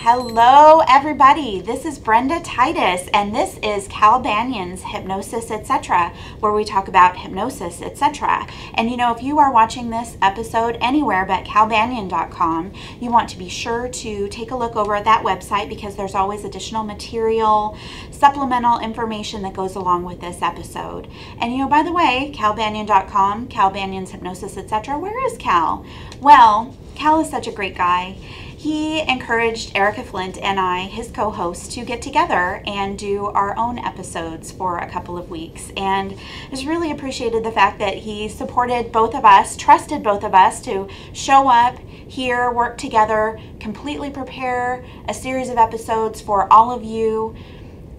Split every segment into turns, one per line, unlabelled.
Hello everybody, this is Brenda Titus and this is Cal Banyan's Hypnosis, etc., where we talk about hypnosis, etc. And you know, if you are watching this episode anywhere but calbanyan.com, you want to be sure to take a look over at that website because there's always additional material, supplemental information that goes along with this episode. And you know, by the way, calbanyan.com, Cal Banyan's Hypnosis, etc., where is Cal? Well, Cal is such a great guy. He encouraged Erika Flint and I, his co-hosts, to get together and do our own episodes for a couple of weeks. And just really appreciated the fact that he supported both of us, trusted both of us to show up here, work together, completely prepare a series of episodes for all of you,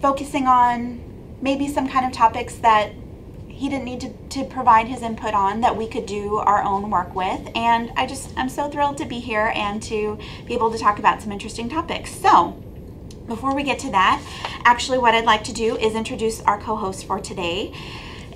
focusing on maybe some kind of topics that he didn't need to provide his input on, that we could do our own work with. And I'm so thrilled to be here and to be able to talk about some interesting topics. So before we get to that, actually what I'd like to do is introduce our co-host for today,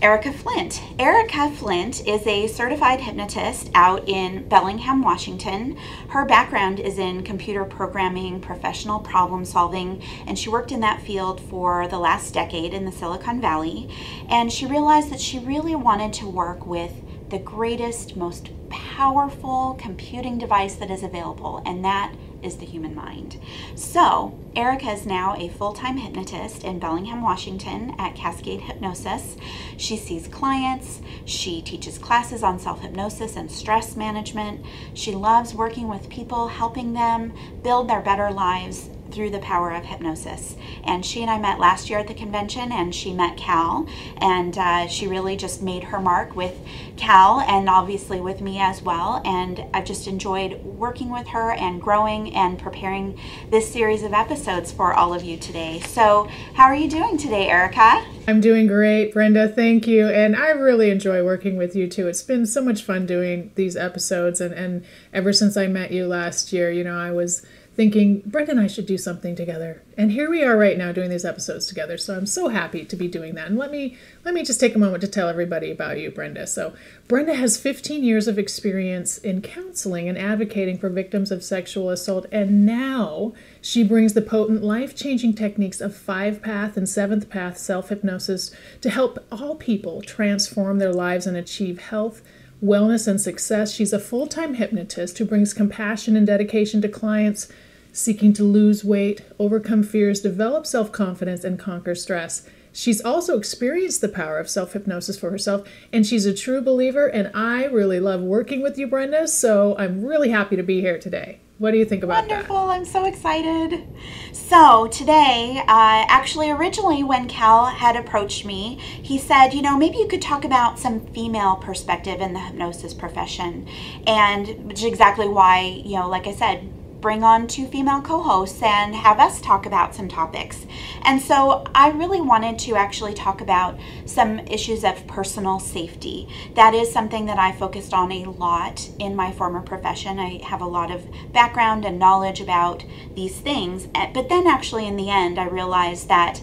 Erika Flint. Erika Flint is a certified hypnotist out in Bellingham, Washington. Her background is in computer programming, professional problem solving, and she worked in that field for the last decade in the Silicon Valley. And she realized that she really wanted to work with the greatest, most powerful computing device that is available, and that is the human mind. So Erika is now a full-time hypnotist in Bellingham, Washington at Cascade Hypnosis. She sees clients, she teaches classes on self-hypnosis and stress management. She loves working with people, helping them build their better lives through the power of hypnosis. And she and I met last year at the convention, and she met Cal, and she really just made her mark with Cal and obviously with me as well. And I've just enjoyed working with her and growing and preparing this series of episodes for all of you today. So how are you doing today, Erika?
I'm doing great, Brenda. Thank you. And I really enjoy working with you too. It's been so much fun doing these episodes. And ever since I met you last year, you know, I was thinking Brenda and I should do something together. And here we are right now doing these episodes together. So I'm so happy to be doing that. And let me just take a moment to tell everybody about you, Brenda. So Brenda has 15 years of experience in counseling and advocating for victims of sexual assault. And now she brings the potent life-changing techniques of 5-path and 7th-path self-hypnosis to help all people transform their lives and achieve health, wellness, and success. She's a full-time hypnotist who brings compassion and dedication to clients seeking to lose weight, overcome fears, develop self-confidence, and conquer stress. She's also experienced the power of self-hypnosis for herself, and she's a true believer, and I really love working with you, Brenda, so I'm really happy to be here today. What do you think about that?
Wonderful. I'm so excited. So today, actually originally when Cal had approached me, he said, you know, maybe you could talk about some female perspective in the hypnosis profession. And which is exactly why, you know, like I said, bring on 2 female co-hosts and have us talk about some topics. And so I really wanted to actually talk about some issues of personal safety. That is something that I focused on a lot in my former profession. I have a lot of background and knowledge about these things. But then actually in the end, I realized that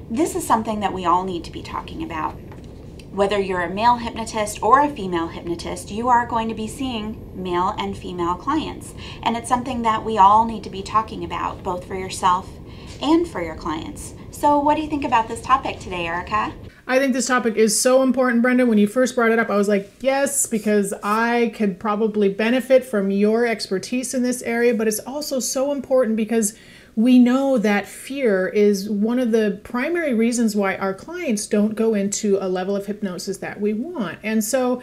this is something that we all need to be talking about. Whether you're a male hypnotist or a female hypnotist, you are going to be seeing male and female clients. And it's something that we all need to be talking about, both for yourself and for your clients. So what do you think about this topic today, Erika?
I think this topic is so important, Brenda. When you first brought it up, I was like, yes, because I could probably benefit from your expertise in this area, but it's also so important because we know that fear is one of the primary reasons why our clients don't go into a level of hypnosis that we want. And so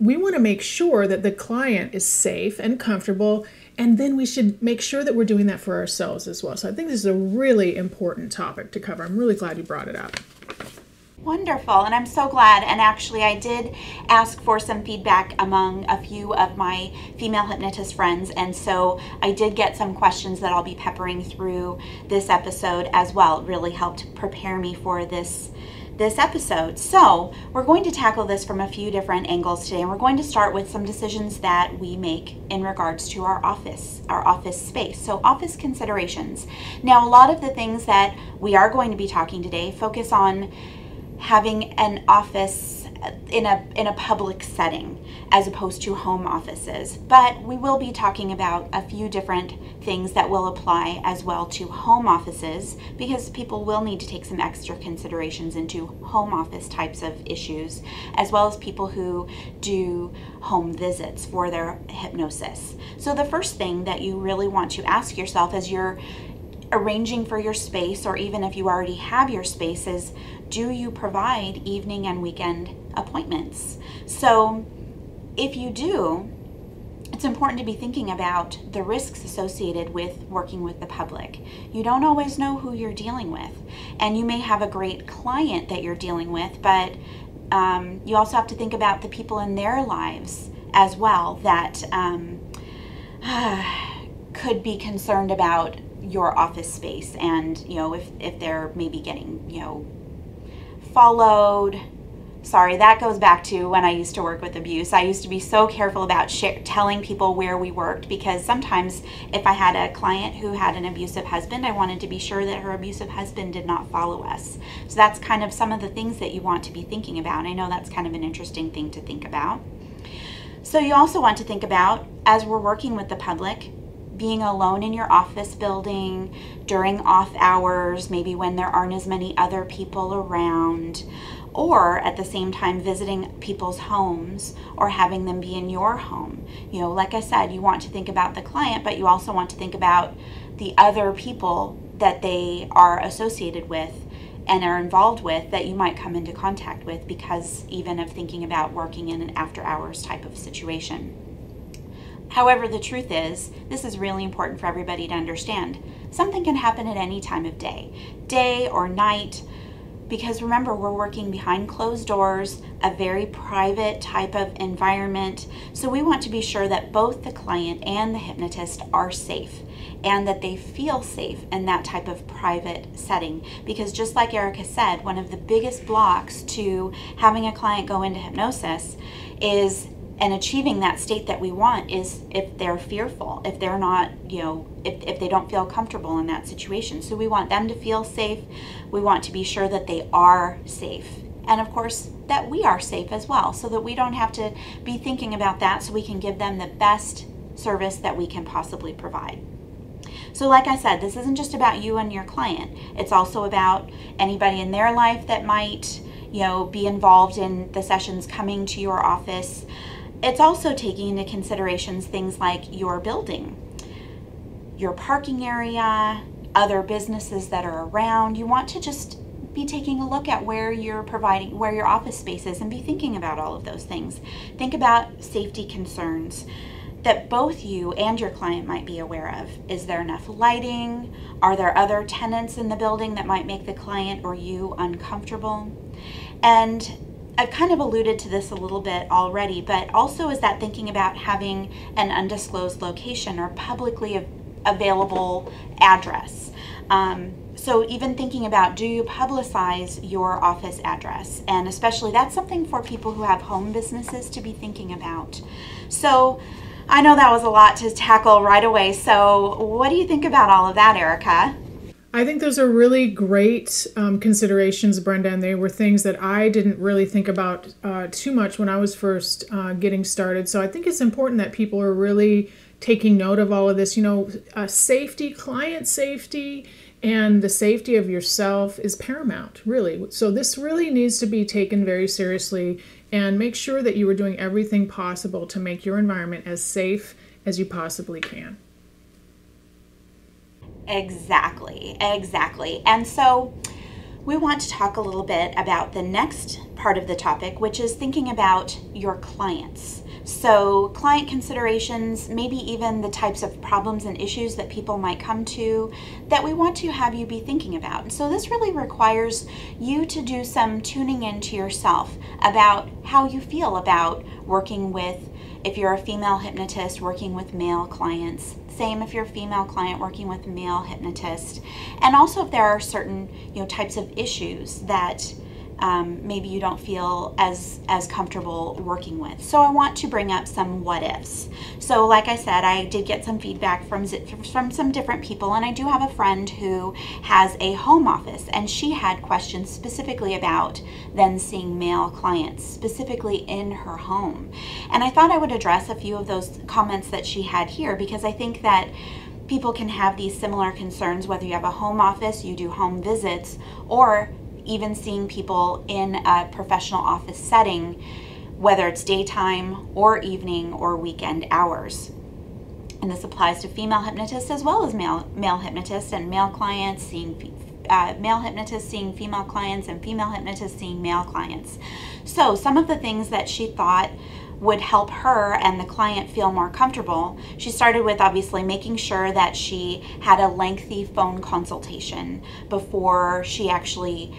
we want to make sure that the client is safe and comfortable, and then we should make sure that we're doing that for ourselves as well. So I think this is a really important topic to cover. I'm really glad you brought it up.
Wonderful, and I'm so glad. And actually I did ask for some feedback among a few of my female hypnotist friends, and so I did get some questions that I'll be peppering through this episode as well. It really helped prepare me for this episode. So we're going to tackle this from a few different angles today, and we're going to start with some decisions that we make in regards to our office space. So office considerations. Now, a lot of the things that we are going to be talking today focus on having an office in a public setting as opposed to home offices. But we will be talking about a few different things that will apply as well to home offices, because people will need to take some extra considerations into home office types of issues, as well as people who do home visits for their hypnosis. So the first thing that you really want to ask yourself as you're arranging for your space, or even if you already have your space, is, do you provide evening and weekend appointments? So if you do, it's important to be thinking about the risks associated with working with the public. You don't always know who you're dealing with, and you may have a great client that you're dealing with, but you also have to think about the people in their lives as well that could be concerned about your office space, and if they're maybe getting followed. Sorry, that goes back to when I used to work with abuse. I used to be so careful about telling people where we worked, because sometimes if I had a client who had an abusive husband, I wanted to be sure that her abusive husband did not follow us. So that's kind of some of the things that you want to be thinking about. I know that's kind of an interesting thing to think about. So you also want to think about, as we're working with the public, being alone in your office building during off hours, maybe when there aren't as many other people around, or at the same time visiting people's homes or having them be in your home. Like I said, you want to think about the client, but you also want to think about the other people that they are associated with and are involved with, that you might come into contact with, because even of thinking about working in an after hours type of situation. However, the truth is, this is really important for everybody to understand. Something can happen at any time of day or night, because remember, we're working behind closed doors, a very private type of environment. So we want to be sure that both the client and the hypnotist are safe, and that they feel safe in that type of private setting. Because just like Erika said, one of the biggest blocks to having a client go into hypnosis is, and achieving that state that we want, is if they're fearful, if they're not, if they don't feel comfortable in that situation. So we want them to feel safe. We want to be sure that they are safe. And of course, that we are safe as well, so that we don't have to be thinking about that, so we can give them the best service that we can possibly provide. So like I said, this isn't just about you and your client. It's also about anybody in their life that might, be involved in the sessions coming to your office. It's also taking into considerations things like your building, your parking area, other businesses that are around. You want to just be taking a look at where you're providing, where your office space is, and be thinking about all of those things. Think about safety concerns that both you and your client might be aware of. Is there enough lighting? Are there other tenants in the building that might make the client or you uncomfortable? And I've kind of alluded to this a little bit already, but also is that thinking about having an undisclosed location or publicly available address. So even thinking about, do you publicize your office address? And especially that's something for people who have home businesses to be thinking about. So I know that was a lot to tackle right away. So what do you think about all of that, Erika?
I think those are really great considerations, Brenda, and they were things that I didn't really think about too much when I was first getting started. So I think it's important that people are really taking note of all of this. Safety, client safety, and the safety of yourself is paramount, really. So this really needs to be taken very seriously, and make sure that you are doing everything possible to make your environment as safe as you possibly can.
Exactly. And so we want to talk a little bit about the next part of the topic, which is thinking about your clients. So client considerations, maybe even the types of problems and issues that people might come to that we want to have you be thinking about. So this really requires you to do some tuning into yourself about how you feel about working with, if you're a female hypnotist, working with male clients. Same if you're a female client working with a male hypnotist. And also if there are certain types of issues that maybe you don't feel as comfortable working with. So I want to bring up some what ifs. So like I said, I did get some feedback from some different people, and I do have a friend who has a home office, and she had questions specifically about then seeing male clients, specifically in her home. And I thought I would address a few of those comments that she had here, because I think that people can have these similar concerns whether you have a home office, you do home visits, or even seeing people in a professional office setting, whether it's daytime or evening or weekend hours. And this applies to female hypnotists as well as male hypnotists, and male clients seeing male hypnotists seeing female clients, and female hypnotists seeing male clients. So some of the things that she thought would help her and the client feel more comfortable, she started with obviously making sure that she had a lengthy phone consultation before she actually,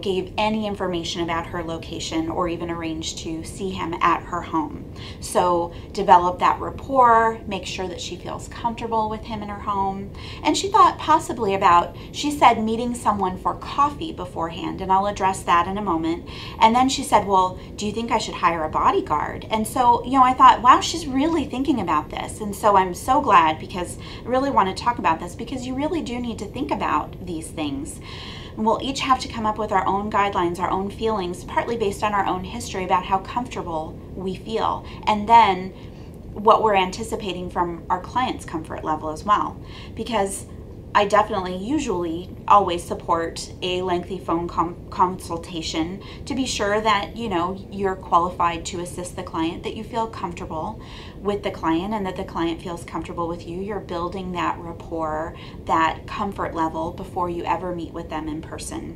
gave any information about her location or even arranged to see him at her home. So develop that rapport, make sure that she feels comfortable with him in her home. And she thought possibly about, she said, meeting someone for coffee beforehand, and I'll address that in a moment. And then she said, well, do you think I should hire a bodyguard? And so, I thought, wow, she's really thinking about this. And so I'm so glad, because I really want to talk about this, because you really do need to think about these things. And we'll each have to come up with our own guidelines, our own feelings, partly based on our own history about how comfortable we feel, and then what we're anticipating from our client's comfort level as well. Because I definitely usually always support a lengthy phone consultation to be sure that you're qualified to assist the client, that you feel comfortable with the client, and that the client feels comfortable with you. You're building that rapport, that comfort level before you ever meet with them in person.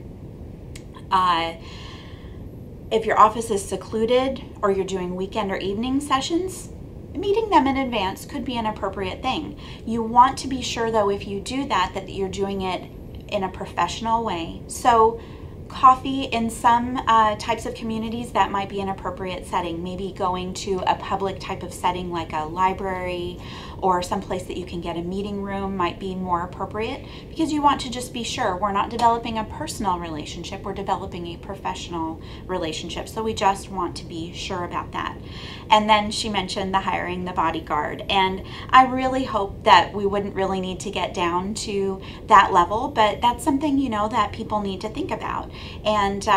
If your office is secluded or you're doing weekend or evening sessions, meeting them in advance could be an appropriate thing. You want to be sure, though, if you do that, that you're doing it in a professional way. So coffee, in some types of communities, that might be an appropriate setting. Maybe going to a public type of setting like a library or someplace that you can get a meeting room might be more appropriate, because you want to just be sure we're not developing a personal relationship, we're developing a professional relationship. So we just want to be sure about that. And then she mentioned the hiring the bodyguard, and I really hope that we wouldn't really need to get down to that level, but that's something that people need to think about. And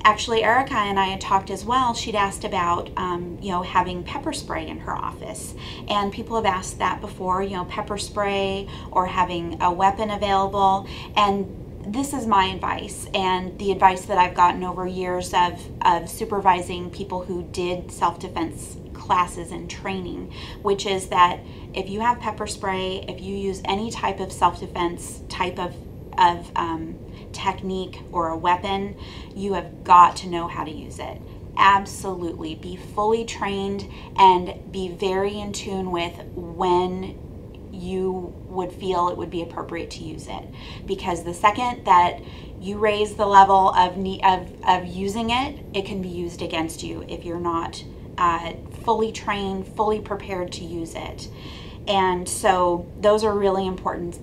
actually, Erika and I had talked as well. She'd asked about, having pepper spray in her office. And people have asked that before, pepper spray or having a weapon available. And this is my advice, and the advice that I've gotten over years of supervising people who did self-defense classes and training, which is that if you have pepper spray, if you use any type of self-defense type of technique or a weapon, you have got to know how to use it. Absolutely. Be fully trained and be very in tune with when you would feel it would be appropriate to use it. Because the second that you raise the level of using it, it can be used against you if you're not fully trained, fully prepared to use it. And so those are really important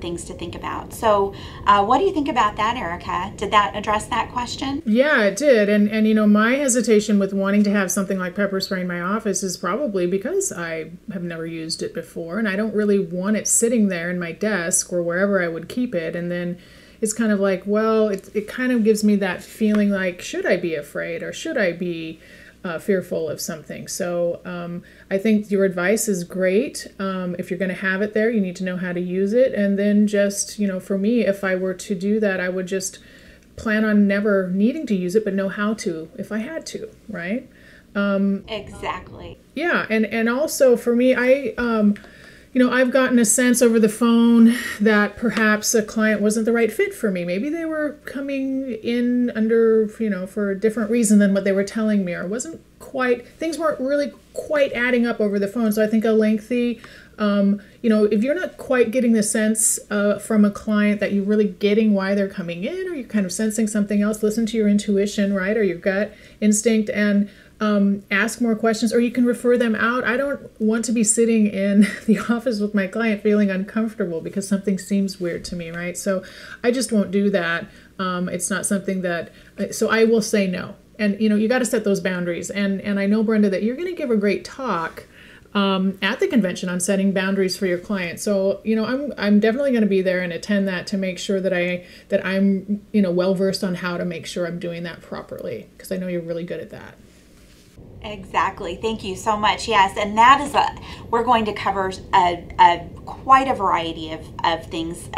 things to think about. So what do you think about that, Erika? Did that address that question?
Yeah, it did. And my hesitation with wanting to have something like pepper spray in my office is probably because I have never used it before, and I don't really want it sitting there in my desk or wherever I would keep it. And then it's kind of like, well, it kind of gives me that feeling like, should I be afraid, or should I be fearful of something? So I think your advice is great. If you're going to have it there, you need to know how to use it. And then just, for me, if I were to do that, I would just plan on never needing to use it, but know how to if I had to, right?
Exactly.
Yeah. And also for me, I've gotten a sense over the phone that perhaps a client wasn't the right fit for me. Maybe they were coming in under, for a different reason than what they were telling me, or things weren't really quite adding up over the phone. So I think a lengthy, if you're not quite getting the sense from a client that you're really getting why they're coming in, or you're kind of sensing something else, listen to your intuition, right? Or your gut instinct, and ask more questions, or you can refer them out. I don't want to be sitting in the office with my client feeling uncomfortable because something seems weird to me, right? So I just won't do that. It's not something that, so I will say no. And, you got to set those boundaries. And I know, Brenda, that you're going to give a great talk at the convention on setting boundaries for your clients. So, I'm definitely going to be there and attend that to make sure that I'm well versed on how to make sure I'm doing that properly, because I know you're really good at that.
Exactly. Thank you so much. Yes, and that is we're going to cover quite a variety of things,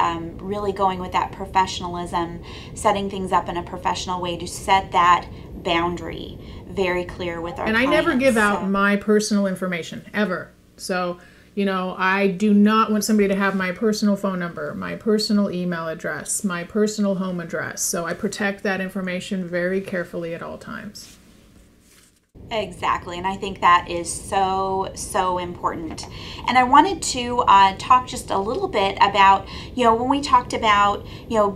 really going with that professionalism, setting things up in a professional way to set that boundary very clear with our clients.
And I never give out my personal information, ever. So, I do not want somebody to have my personal phone number, my personal email address, my personal home address. So I protect that information very carefully at all times.
Exactly, and I think that is so important. And I wanted to talk just a little bit about, when we talked about,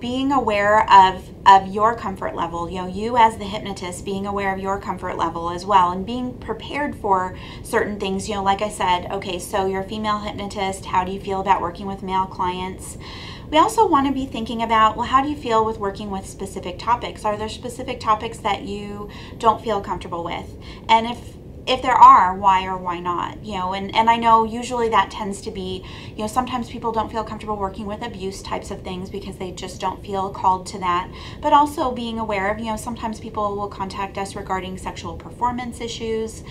being aware of your comfort level, you as the hypnotist being aware of your comfort level as well, and being prepared for certain things. Like I said, okay, so you're a female hypnotist, how do you feel about working with male clients? We also want to be thinking about, well, how do you feel with working with specific topics? Are there specific topics that you don't feel comfortable with? And if there are, why or why not? And I know usually that tends to be, sometimes people don't feel comfortable working with abuse types of things because they just don't feel called to that. But also being aware of, sometimes people will contact us regarding sexual performance issues.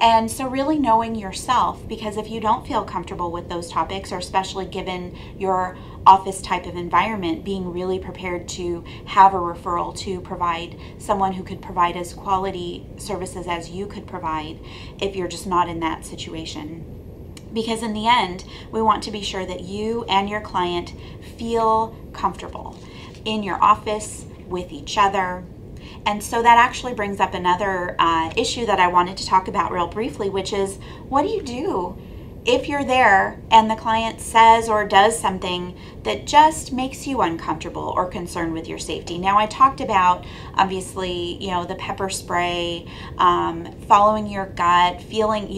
And so really knowing yourself, because if you don't feel comfortable with those topics, or especially given your office type of environment, being really prepared to have a referral to provide someone who could provide as quality services as you could provide if you're just not in that situation. Because in the end, we want to be sure that you and your client feel comfortable in your office, with each other. And so that actually brings up another issue that I wanted to talk about real briefly, which is, what do you do if you're there and the client says or does something that just makes you uncomfortable or concerned with your safety? Now, I talked about, obviously, the pepper spray, following your gut, feeling,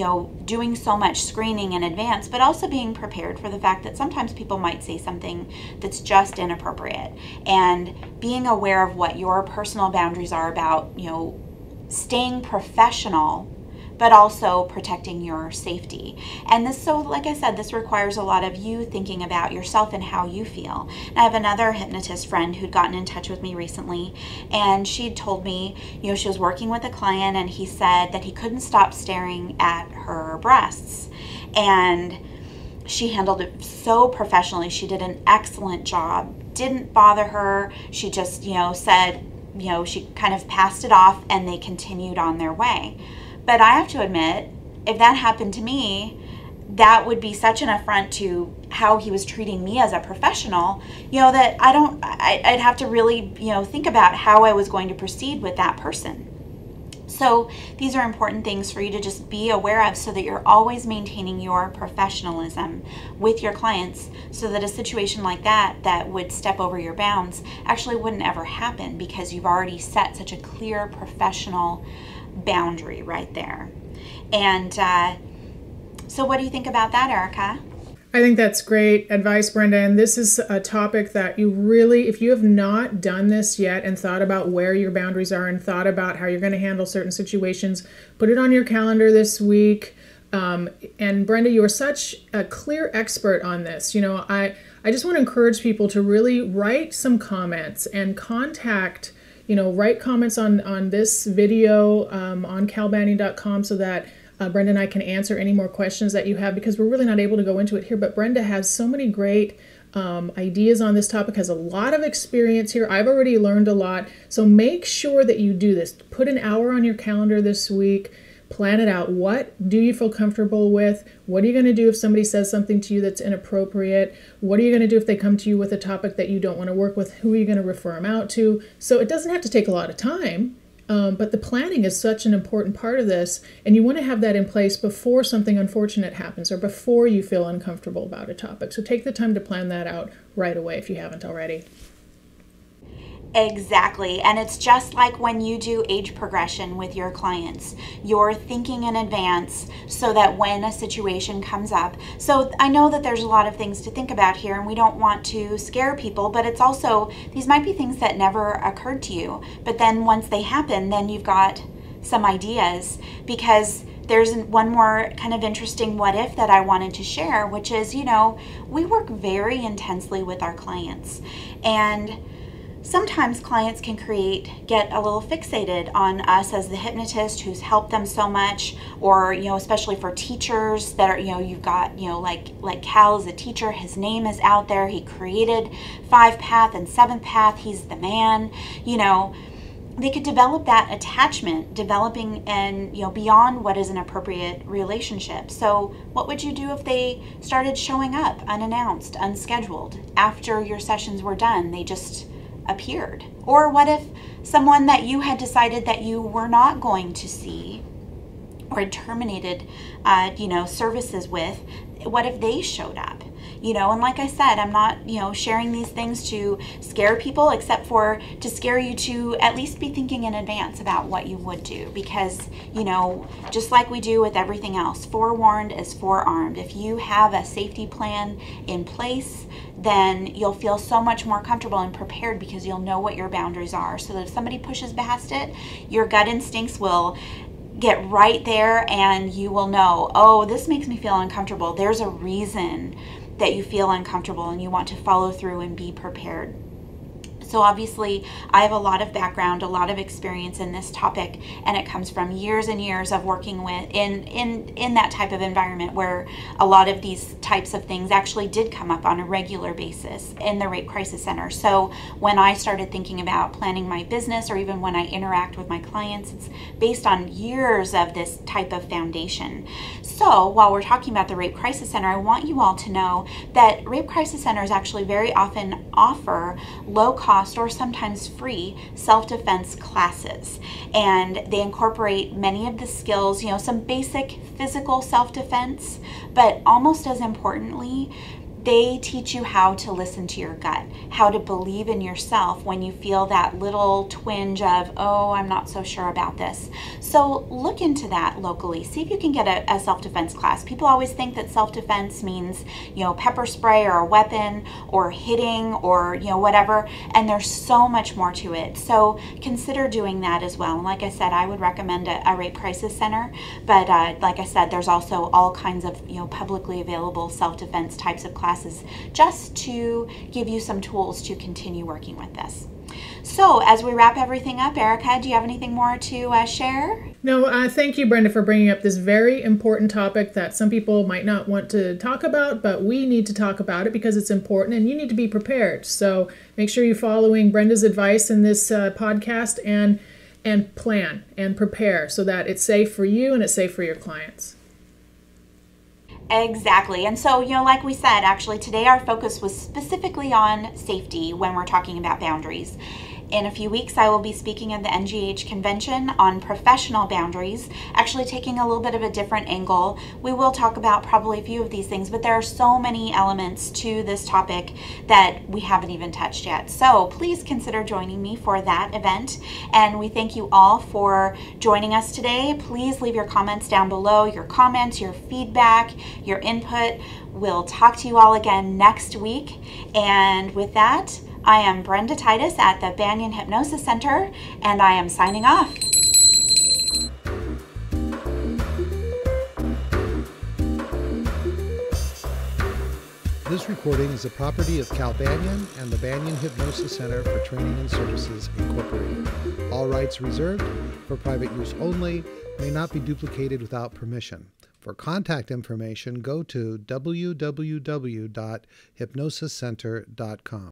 doing so much screening in advance, but also being prepared for the fact that sometimes people might say something that's just inappropriate, and being aware of what your personal boundaries are about, staying professional, but also protecting your safety. And this, so like I said, this requires a lot of you thinking about yourself and how you feel. And I have another hypnotist friend who'd gotten in touch with me recently, and she'd told me, she was working with a client, and he said that he couldn't stop staring at her breasts. And she handled it so professionally. She did an excellent job. Didn't bother her. She just, said, she kind of passed it off, and they continued on their way. But I have to admit, if that happened to me, that would be such an affront to how he was treating me as a professional, that I'd have to really, think about how I was going to proceed with that person. So these are important things for you to just be aware of, so that you're always maintaining your professionalism with your clients, so that a situation like that would step over your bounds actually wouldn't ever happen, because you've already set such a clear professional boundary right there. And so what do you think about that, Erika?
I think that's great advice, Brenda. And this is a topic that you really, if you have not done this yet and thought about where your boundaries are and thought about how you're going to handle certain situations, put it on your calendar this week. And Brenda, you are such a clear expert on this. I just want to encourage people to really write some comments and contact, write comments on this video on calbanyan.com, so that Brenda and I can answer any more questions that you have, because we're really not able to go into it here. But Brenda has so many great ideas on this topic, has a lot of experience here. I've already learned a lot. So make sure that you do this. Put an hour on your calendar this week. Plan it out. What do you feel comfortable with? What are you going to do if somebody says something to you that's inappropriate? What are you going to do if they come to you with a topic that you don't want to work with? Who are you going to refer them out to? So it doesn't have to take a lot of time. But the planning is such an important part of this, and you want to have that in place before something unfortunate happens, or before you feel uncomfortable about a topic. So take the time to plan that out right away if you haven't already.
Exactly. And it's just like when you do age progression with your clients, you're thinking in advance so that when a situation comes up. So I know that there's a lot of things to think about here, and we don't want to scare people, but it's also, these might be things that never occurred to you. But then once they happen, then you've got some ideas, because there's one more kind of interesting what if that I wanted to share, which is, we work very intensely with our clients. And sometimes clients can get a little fixated on us as the hypnotist who's helped them so much, or, especially for teachers that are, you've got, like Cal is a teacher, his name is out there, he created 5-path and 7-path, he's the man, they could develop that attachment, developing and, beyond what is an appropriate relationship. So what would you do if they started showing up unannounced, unscheduled, after your sessions were done? They just appeared. Or what if someone that you had decided that you were not going to see or terminated services with, what if they showed up? And like I said, I'm not, sharing these things to scare people, except for to scare you to at least be thinking in advance about what you would do. Because, just like we do with everything else, forewarned is forearmed. If you have a safety plan in place, then you'll feel so much more comfortable and prepared, because you'll know what your boundaries are. So that if somebody pushes past it, your gut instincts will get right there, and you will know, oh, this makes me feel uncomfortable. There's a reason that you feel uncomfortable, and you want to follow through and be prepared. So obviously I have a lot of background, a lot of experience in this topic, and it comes from years and years of working with in that type of environment where a lot of these types of things actually did come up on a regular basis in the Rape Crisis Center. So when I started thinking about planning my business, or even when I interact with my clients, it's based on years of this type of foundation. So while we're talking about the Rape Crisis Center, I want you all to know that Rape Crisis Centers actually very often offer low-cost or sometimes free self-defense classes. And they incorporate many of the skills, some basic physical self-defense, but almost as importantly, they teach you how to listen to your gut, how to believe in yourself when you feel that little twinge of, oh, I'm not so sure about this. So look into that locally. See if you can get a self-defense class. People always think that self-defense means, pepper spray or a weapon or hitting or, whatever. And there's so much more to it. So consider doing that as well. And like I said, I would recommend a Rape Crisis Center. But like I said, there's also all kinds of, publicly available self-defense types of classes, just to give you some tools to continue working with this. So as we wrap everything up, Erika, do you have anything more to share?
No, thank you, Brenda, for bringing up this very important topic that some people might not want to talk about, but we need to talk about it because it's important and you need to be prepared. So make sure you're following Brenda's advice in this podcast and plan and prepare so that it's safe for you and it's safe for your clients.
Exactly. And so, like we said, actually today our focus was specifically on safety when we're talking about boundaries. In a few weeks, I will be speaking at the NGH convention on professional boundaries, actually taking a little bit of a different angle. We will talk about probably a few of these things, but there are so many elements to this topic that we haven't even touched yet. So please consider joining me for that event. And we thank you all for joining us today. Please leave your comments down below, your comments, your feedback, your input. We'll talk to you all again next week. And with that, I am Brenda Titus at the Banyan Hypnosis Center, and I am signing off.
This recording is the property of Cal Banyan and the Banyan Hypnosis Center for Training and Services, Incorporated. All rights reserved, for private use only, may not be duplicated without permission. For contact information, go to www.hypnosiscenter.com.